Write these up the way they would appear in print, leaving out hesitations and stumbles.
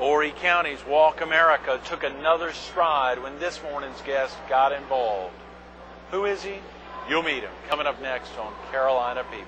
Horry County's WalkAmerica took another stride when this morning's guest got involved. Who is he? You'll meet him coming up next on Carolina People.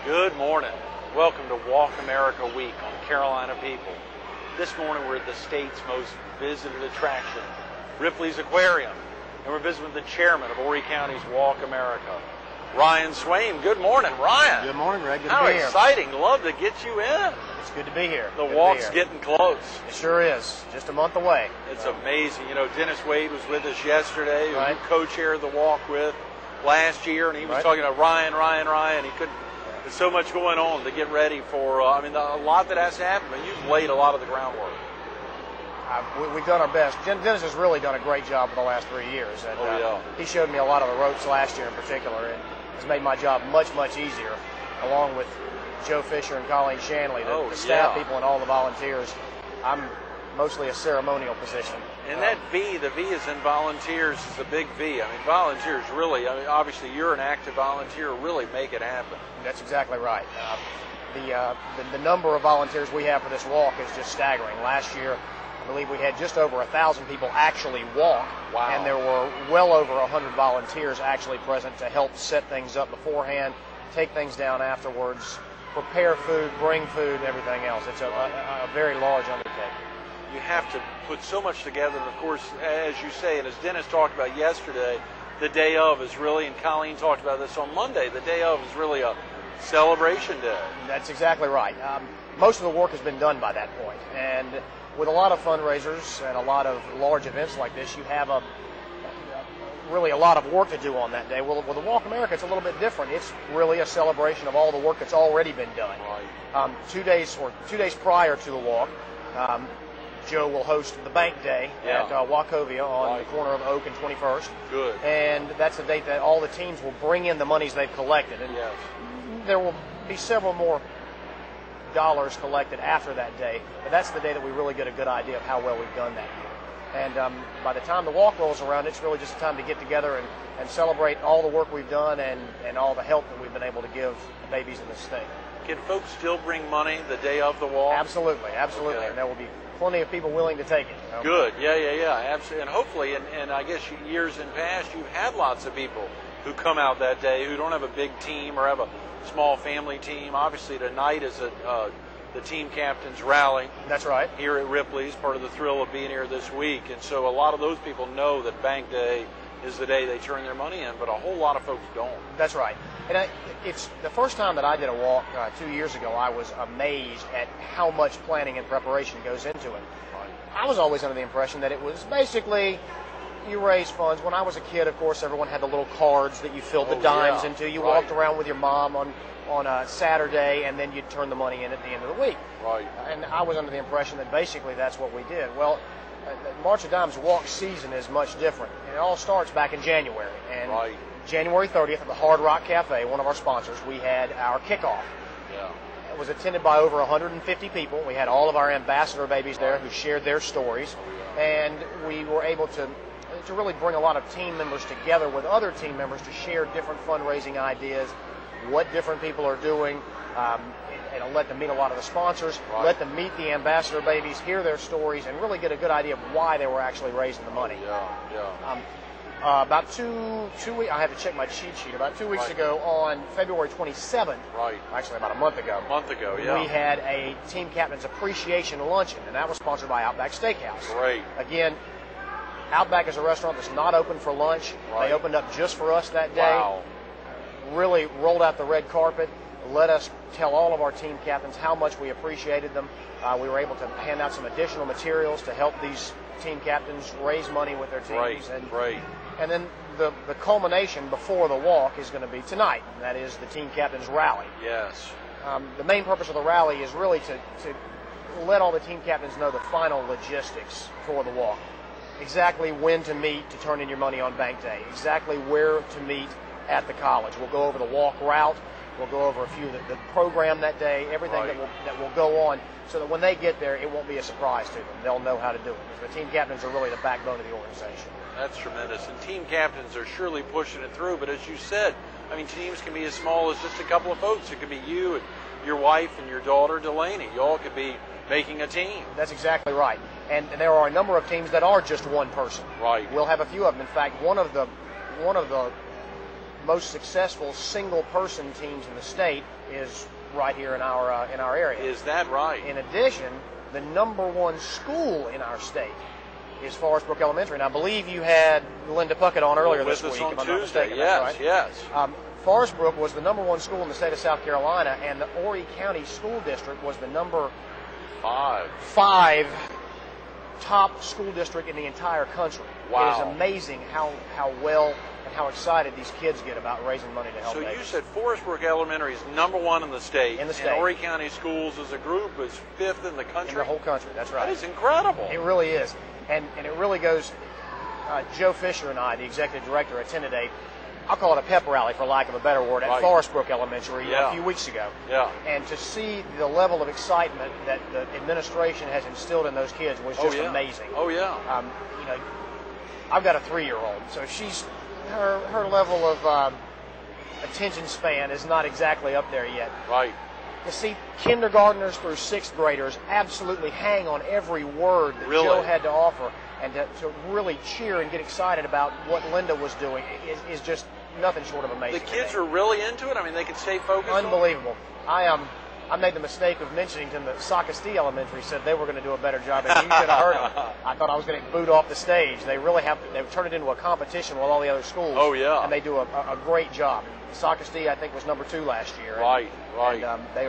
Good morning. Welcome to WalkAmerica Week on Carolina People. This morning we're at the state's most visited attraction, Ripley's Aquarium, and we're visiting with the chairman of Horry County's WalkAmerica, Ryan Swaim. Good morning, Ryan. Good morning, Greg. Good to How be here. How exciting. Love to get you in. It's good to be here. The walk's getting close. It sure is. Just a month away. It's amazing. You know, Dennis Wade was with us yesterday, right. who co-chaired the walk with last year, and he was right. talking to Ryan. He couldn't. There's so much going on to get ready for, a lot that has to happen, but you've laid a lot of the groundwork. We've done our best. Dennis has really done a great job for the last 3 years. And, he showed me a lot of the ropes last year in particular, and has made my job much, much easier, along with Joe Fisher and Colleen Shanley, the staff people and all the volunteers. I'm mostly a ceremonial position. And that V, the V is in volunteers, is a big V. I mean, volunteers really, obviously you're an active volunteer, really make it happen. That's exactly right. The number of volunteers we have for this walk is just staggering. Last year, I believe we had just over 1,000 people actually walk. Wow. And there were well over 100 volunteers actually present to help set things up beforehand, take things down afterwards, prepare food, bring food, everything else. It's a very large undertaking. You have to put so much together, and of course, as you say, and as Dennis talked about yesterday, the day of is really, and Colleen talked about this on Monday, the day of is really a celebration day. That's exactly right. Most of the work has been done by that point, and with a lot of fundraisers and a lot of large events like this, you have really a lot of work to do on that day. Well, with the WalkAmerica, it's a little bit different. It's really a celebration of all the work that's already been done. Right. 2 days prior to the walk, Joe will host the bank day at Wachovia on the corner of Oak and 21st. Good. And that's the date that all the teams will bring in the monies they've collected. And there will be several more dollars collected after that day, but that's the day that we really get a good idea of how well we've done that year. And by the time the walk rolls around, it's really just a time to get together and celebrate all the work we've done and all the help that we've been able to give the babies in the state. Can folks still bring money the day of the walk? Absolutely. Okay. And there will be plenty of people willing to take it. Good. Yeah. Absolutely. And hopefully, and I guess years in past, you've had lots of people who come out that day who don't have a big team or have a small family team. Obviously, tonight is the team captain's rally. That's right. Here at Ripley's, part of the thrill of being here this week. And so a lot of those people know that bank day is the day they turn their money in, but a whole lot of folks don't. That's right. And it's the first time that I did a walk 2 years ago, I was amazed at how much planning and preparation goes into it. I was always under the impression that it was basically you raise funds. When I was a kid, of course, everyone had the little cards that you filled the dimes into. You walked around with your mom on a Saturday, and then you'd turn the money in at the end of the week. Right. And I was under the impression that basically that's what we did. Well, March of Dimes walk season is much different. And it all starts back in January. And January 30th at the Hard Rock Cafe, one of our sponsors, we had our kickoff. Yeah. It was attended by over 150 people. We had all of our ambassador babies there who shared their stories. And we were able to really bring a lot of team members together with other team members to share different fundraising ideas, what different people are doing, and let them meet a lot of the sponsors, let them meet the ambassador babies, hear their stories, and really get a good idea of why they were actually raising the money. About 2 weeks, I have to check my cheat sheet, about 2 weeks ago on February 27th, actually about a month ago, we had a team captain's appreciation luncheon, and that was sponsored by Outback Steakhouse. Great. Again, Outback is a restaurant that's not open for lunch. They opened up just for us that day. Wow. Really rolled out the red carpet, let us tell all of our team captains how much we appreciated them. We were able to hand out some additional materials to help these team captains raise money with their teams. And then the culmination before the walk is going to be tonight, and that is the team captains rally. Yes. The main purpose of the rally is really to let all the team captains know the final logistics for the walk. Exactly when to meet to turn in your money on bank day. Exactly where to meet at the college. We'll go over the walk route. We'll go over a few of the program that day, everything that will go on, so that when they get there, it won't be a surprise to them. They'll know how to do it. Because the team captains are really the backbone of the organization. That's tremendous. And team captains are surely pushing it through. But as you said, I mean, teams can be as small as just a couple of folks. It could be you and your wife and your daughter, Delaney. You all could be making a team. That's exactly right. And there are a number of teams that are just one person. Right. We'll have a few of them. In fact, one of the most successful single-person teams in the state is right here in our area. Is that right? In addition, the #1 school in our state is Forest Brook Elementary. And I believe you had Linda Puckett on earlier this week. With us on if I'm not Tuesday. mistaken. Yes, That's right. yes. Forest Brook was the #1 school in the state of South Carolina, and the Horry County School District was the number 5 top school district in the entire country. Wow. It is amazing how well and how excited these kids get about raising money to help So babies. you said Forest Brook Elementary is #1 in the state. In the state. And Horry County Schools as a group is 5th in the country. In the whole country, that's right. That is incredible. It really is. And it really goes, Joe Fisher and I, the executive director, attended I'll call it a pep rally, for lack of a better word, at Forest Brook Elementary a few weeks ago. Yeah. And to see the level of excitement that the administration has instilled in those kids was just amazing. Oh, yeah. You know, I've got a 3-year-old, so her level of attention span is not exactly up there yet. Right. To see kindergartners through 6th graders absolutely hang on every word that Joe had to offer, and to really cheer and get excited about what Linda was doing is just nothing short of amazing. The kids are really into it? I mean, they can stay focused? Unbelievable. I made the mistake of mentioning to them that Socastee Elementary said they were going to do a better job, and you should have heard them. I thought I was going to get booed off the stage. They really have. They've turned it into a competition with all the other schools. Oh, yeah. And they do a great job. Socastee, I think, was #2 last year. Right. And they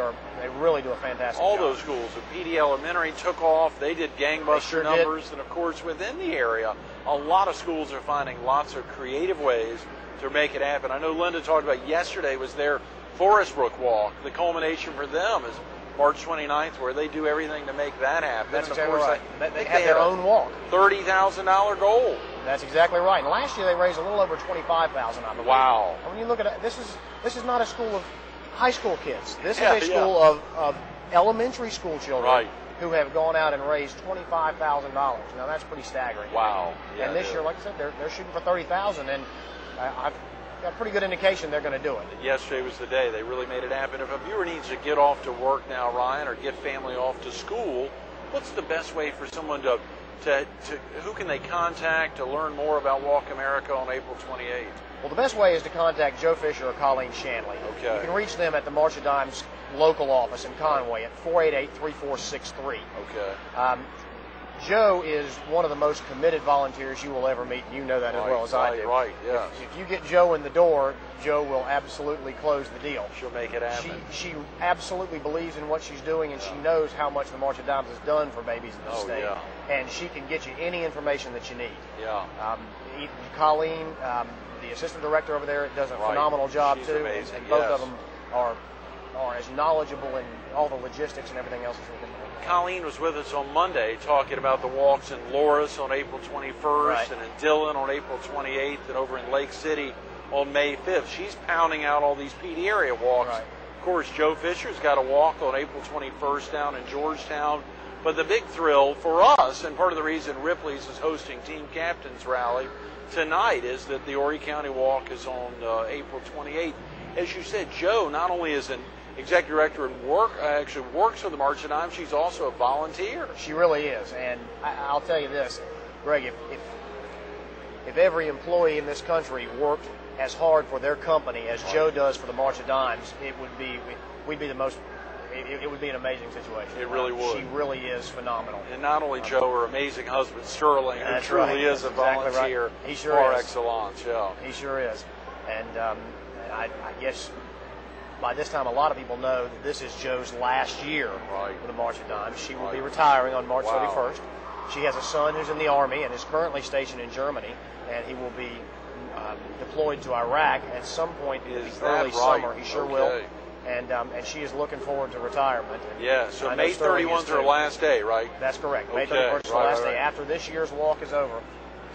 really do a fantastic all job. Those schools, the PD Elementary took off. They did gangbuster numbers. And, of course, within the area, a lot of schools are finding lots of creative ways to make it happen. I know Linda talked about yesterday was their Forest Brook Walk. The culmination for them is March 29th, where they do everything to make that happen. That's and exactly of course, right. They have their own walk. $30,000 goal. That's exactly right. And last year they raised a little over $25,000, I believe. Wow. And when you look at it, this is not a school of high school kids. This is a school of elementary school children who have gone out and raised $25,000. Now that's pretty staggering. Wow. Yeah, and this year, like I said, they're shooting for $30,000, and I've got a pretty good indication they're going to do it. Yesterday was the day. They really made it happen. If a viewer needs to get off to work now, Ryan, or get family off to school, what's the best way for someone to who can they contact to learn more about WalkAmerica on April 28th? Well, the best way is to contact Joe Fisher or Colleen Shanley. Okay. You can reach them at the March of Dimes local office in Conway at 488-3463. Okay. Joe is one of the most committed volunteers you will ever meet. You know that as well as I do. Right, yes. If you get Joe in the door, Joe will absolutely close the deal. She'll make it happen. She absolutely believes in what she's doing, and she knows how much the March of Dimes has done for babies in the state. Yeah. And she can get you any information that you need. Yeah. Colleen, the assistant director over there, does a phenomenal job too. Amazing. And both of them are as knowledgeable in all the logistics and everything else as we can. Colleen was with us on Monday talking about the walks in Loris on April 21st and in Dillon on April 28th and over in Lake City on May 5th. She's pounding out all these PD area walks. Right. Of course, Joe Fisher's got a walk on April 21st down in Georgetown. But the big thrill for us, and part of the reason Ripley's is hosting Team Captains Rally tonight, is that the Horry County Walk is on April 28th. As you said, Joe not only is an executive director and actually works for the March of Dimes, she's also a volunteer. She really is, and I'll tell you this, Greg, if every employee in this country worked as hard for their company as Joe does for the March of Dimes, it would be an amazing situation. It really would. She really is phenomenal. And not only Joe, her amazing husband Sterling, who truly is a volunteer par excellence. Yeah. He sure is, and I guess by this time, a lot of people know that this is Joe's last year for the March of Dimes. She will be retiring on March 31st. She has a son who's in the Army and is currently stationed in Germany, and he will be deployed to Iraq at some point in the early summer. He sure will. And she is looking forward to retirement. Yeah, so May 31st is her last day, right? That's correct. May 31st is her last day after this year's walk is over.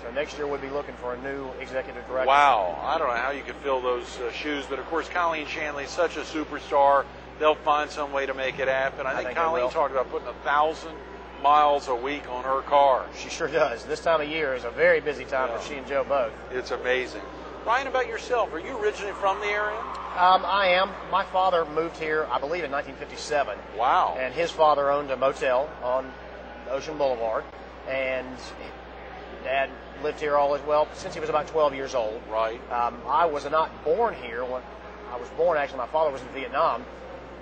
So next year we'll be looking for a new executive director. Wow, I don't know how you could fill those shoes, but of course Colleen Shanley is such a superstar. They'll find some way to make it happen. I think Colleen talked about putting 1,000 miles a week on her car. She sure does. This time of year is a very busy time for she and Joe both. It's amazing. Ryan, about yourself, are you originally from the area? I am. My father moved here, I believe, in 1957. Wow. And his father owned a motel on Ocean Boulevard. And Dad lived here since he was about 12 years old. Right. I was not born here. When I was born, actually, my father was in Vietnam.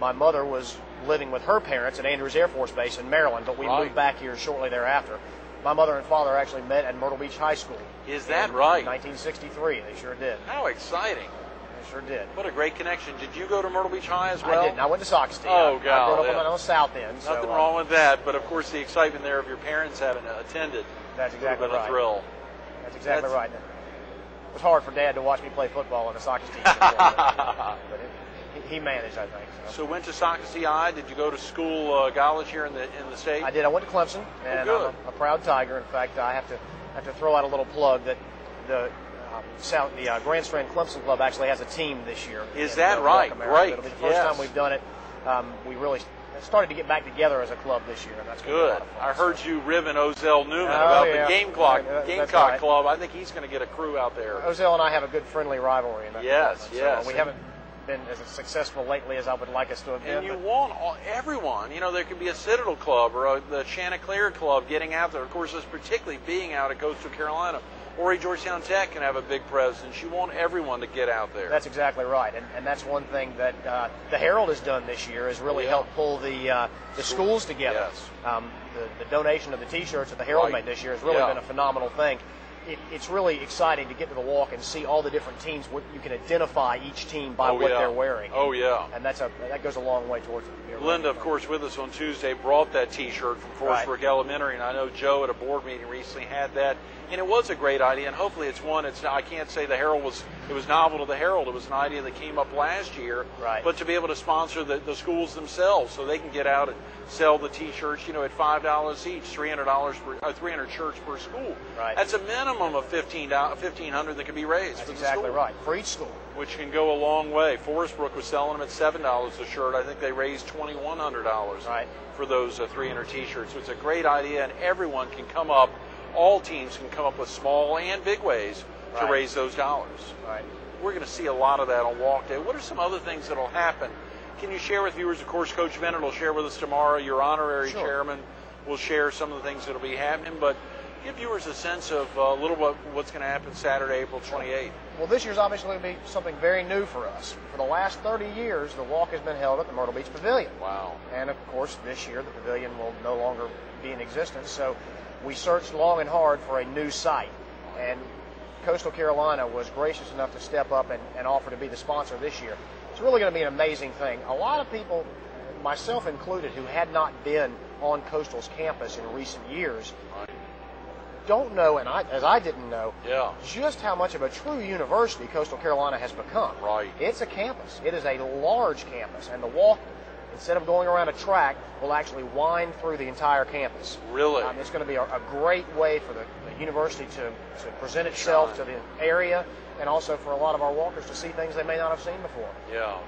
My mother was living with her parents at Andrews Air Force Base in Maryland, but we moved back here shortly thereafter. My mother and father actually met at Myrtle Beach High School. Is that right? In 1963, they sure did. How exciting. They sure did. What a great connection. Did you go to Myrtle Beach High as well? I didn't. I went to Sockasty. Oh, God. I grew up on the south end. Nothing wrong with that, but of course the excitement there of your parents having attended. That's exactly right. A thrill. That's exactly right. It was hard for Dad to watch me play football in the Sockasty uniform, but he managed, I think. So went to Sockasty High. Did you go to school, college here in the state? I did. I went to Clemson, and I'm a proud Tiger. In fact, I have to throw out a little plug that the Grand Strand Clemson Club actually has a team this year. Is that right? Great. It'll be the first time we've done it. We really started to get back together as a club this year, and that's good. I heard you ribbing Ozell Newman about the Gamecock Club. I think he's going to get a crew out there. Ozell and I have a good friendly rivalry in that. Yes. So we haven't been as successful lately as I would like us to have been. And you want everyone. You know, there could be a Citadel Club or the Chanticleer Club getting out there. Of course, it's particularly being out at Coastal Carolina. Horry Georgetown Tech can have a big presence. You want everyone to get out there. That's exactly right, and that's one thing that the Herald has done this year is really help pull the schools together. Yes. The donation of the T-shirts that the Herald made this year has really been a phenomenal thing. It's really exciting to get to the walk and see all the different teams. You can identify each team by what they're wearing. Oh, yeah. And that goes a long way towards it. Linda, of course, with us on Tuesday, brought that T-shirt from Forest Brook Elementary, and I know Joe at a board meeting recently had that, and it was a great idea, and hopefully it's one. I can't say the Herald was novel to the Herald. It was an idea that came up last year, but to be able to sponsor the schools themselves so they can get out and sell the T-shirts, at $5 each, $300 shirts per school. Right. That's a minimum of $1,500 that can be raised. That's for the exactly school. right, for each school. Which can go a long way. Forest Brook was selling them at $7 a shirt. I think they raised $2,100 for those 300 T-shirts. So it's a great idea, and everyone can come up. All teams can come up with small and big ways to raise those dollars. Right. We're going to see a lot of that on Walk Day. What are some other things that will happen? Can you share with viewers? Of course, Coach Bennett will share with us tomorrow. Your honorary chairman will share some of the things that will be happening. But give viewers a sense of a little bit what's going to happen Saturday, April 28th. Well, this year's obviously going to be something very new for us. For the last 30 years, the walk has been held at the Myrtle Beach Pavilion. Wow. And, of course, this year the pavilion will no longer be in existence. So we searched long and hard for a new site. And Coastal Carolina was gracious enough to step up and offer to be the sponsor this year. It's really going to be an amazing thing. A lot of people, myself included, who had not been on Coastal's campus in recent years, don't know, and as I didn't know, just how much of a true university Coastal Carolina has become. Right. It's a campus. It is a large campus, and the walk, instead of going around a track, will actually wind through the entire campus. Really? It's going to be a great way for the university to present itself to the area, and also for a lot of our walkers to see things they may not have seen before. Yeah.